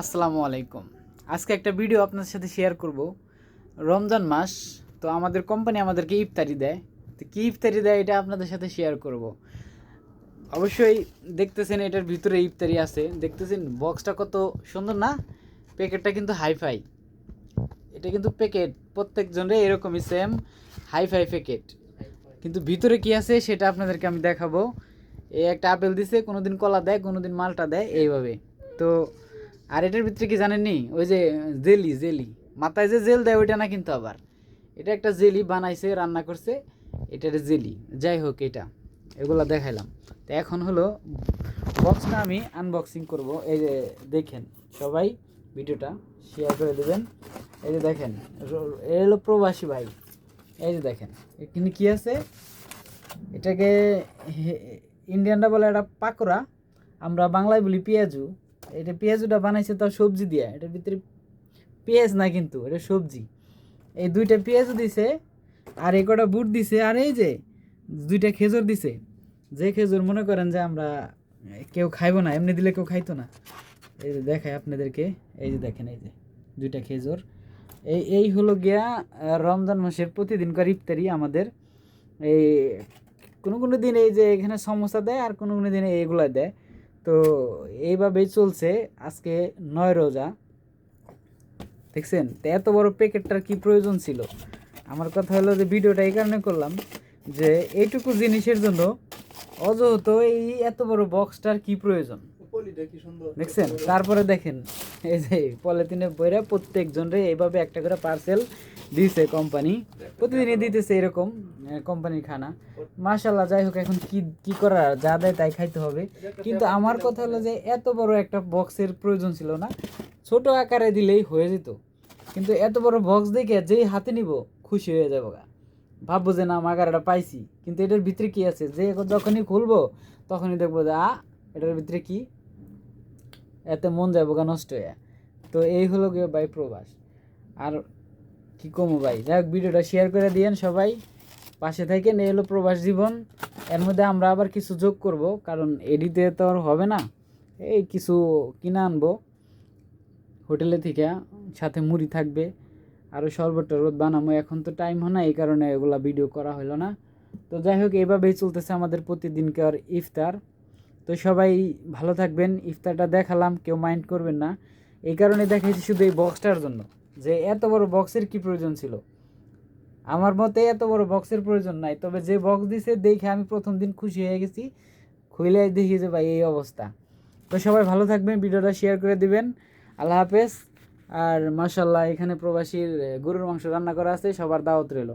আসসালামু আলাইকুম। আজকে একটা ভিডিও আপনাদের সাথে শেয়ার করব। রমজান মাস, তো আমাদের কোম্পানি আমাদেরকে ইফতারি দেয়। তো কী ইফতারি দেয় এটা আপনাদের সাথে শেয়ার করব। অবশ্যই দেখতেছেন এটার ভিতরে ইফতারি আছে, দেখতেছেন বক্সটা কত সুন্দর না? প্যাকেটটা কিন্তু হাইফাই, এটা কিন্তু প্যাকেট প্রত্যেকজনের এরকমই সেম হাইফাই প্যাকেট, কিন্তু ভিতরে কি আছে সেটা আপনাদেরকে আমি দেখাবো। এই একটা আপেল দিছে, কোনোদিন কলা দেয়, কোনোদিন মালটা দেয়, এইভাবে। তো আর এটার ভিতরে কি জানেননি, ওই যে জেলি জেলি মাথায় যে জেল দেয় ওইটা না, কিন্তু আবার এটা একটা জেলি বানাইছে, রান্না করছে, এটার জেলি। যাই হোক, এগুলা দেখাইলাম। তো এখন হলো বক্সটা আমি আনবক্সিং করব। এই যে দেখেন সবাই, ভিডিওটা শেয়ার করে দেবেন। এই যে দেখেন, এ হলো প্রবাসী ভাই। এই যে দেখেন এখানে কি আছে, এটাকে ইন্ডিয়ানরা বলে এটা পাকোড়া, আমরা বাংলায় বলি পেঁয়াজু। এটা পেঁয়াজুটা বানাইছে তাও সবজি দিয়ে, এটার ভিতরে পেঁয়াজ না কিন্তু এটা সবজি। এই দুইটা পেঁয়াজও দিছে, আর এই কটা বুট দিছে, আর এই যে দুইটা খেজুর দিছে। যে খেজুর মনে করেন যে আমরা কেউ খাইবো না, এমনি দিলে কেউ খাইতো না। এই যে দেখায় আপনাদেরকে, এই যে দেখেন, এই যে দুইটা খেজুর। এই হলো গিয়া রমজান মাসের প্রতিদিনকার ইফতারি আমাদের। এই কোনো কোনো দিন এই যে এখানে সমোসা দেয়, আর কোনো কোনো দিনে এইগুলা দেয়। তো এইভাবেই চলছে। আজকে 9 রোজা, দেখছেন? তো এত বড় প্যাকেটটার কি প্রয়োজন ছিল? আমার কথা হলো যে ভিডিওটা এই কারণে করলাম যে এইটুকু জিনিসের জন্য অযথ এই এত বড় বক্সটার কি প্রয়োজন, দেখছেন? তারপরে দেখেন এই যে পলিথিনে বইরা প্রত্যেকজনরে এইভাবে একটা করে পার্সেল দিয়েছে কোম্পানি, প্রতিদিনই দিতেছে এরকম কোম্পানির খানা। মাশাল্লাহ, যাই হোক, এখন কি কি করার, যা দেয় তাই খাইতে হবে। কিন্তু আমার কথা হলো যে এত বড় একটা বক্সের প্রয়োজন ছিল না, ছোট আকারে দিলেই হয়ে যেত। কিন্তু এত বড় বক্স দেখে যেই হাতে নিব খুশি হয়ে যাবো, ভাববো যে না আমার এটা পাইছি। কিন্তু এটার ভিতরে কি আছে, যে যখনই খুলবো তখনই দেখবো যে এটার ভিতরে কি, এতে মন যাবো গা নষ্ট হয়ে। তো এই হলো গিয়ে ভাই প্রবাস। আর কি কমো ভাই, যাই হোক, ভিডিওটা শেয়ার করে দিয়েন সবাই, পাশে থাকেন। এই হলো প্রবাস জীবন। এর মধ্যে আমরা আবার কিছু যোগ করব, কারণ এডিতে তো আর হবে না। এই কিছু কিনে আনবো হোটেলে থেকে, সাথে মুড়ি থাকবে, আরও শরবত টরবত বানাবো। এখন তো টাইম হয় না, এই কারণে এগুলা ভিডিও করা হলো না। তো যাই হোক, এইভাবেই চলতেছে আমাদের প্রতিদিনকার ইফতার। তো সবাই ভালো থাকবেন। ইফতারটা দেখালাম, কেউ মাইন্ড করবেন না। এই কারণে দেখাইছি শুধু এই বক্সটার জন্য, যে এত বড় বক্সের কি প্রয়োজন ছিল। আমার মতে এত বড় বক্সের প্রয়োজন নাই, তবে যে বক্স দিছে দেখে আমি প্রথম দিন খুশি হয়ে গেছি। খুলে দেখি যে ভাই এই অবস্থা। তো সবাই ভালো থাকবেন, ভিডিওটা শেয়ার করে দিবেন। আল্লাহ হাফেজ। আর মাশাল্লাহ, এখানে প্রবাসীর গরুর মাংস রান্না করা আছে, সবার দাওয়াত রইল।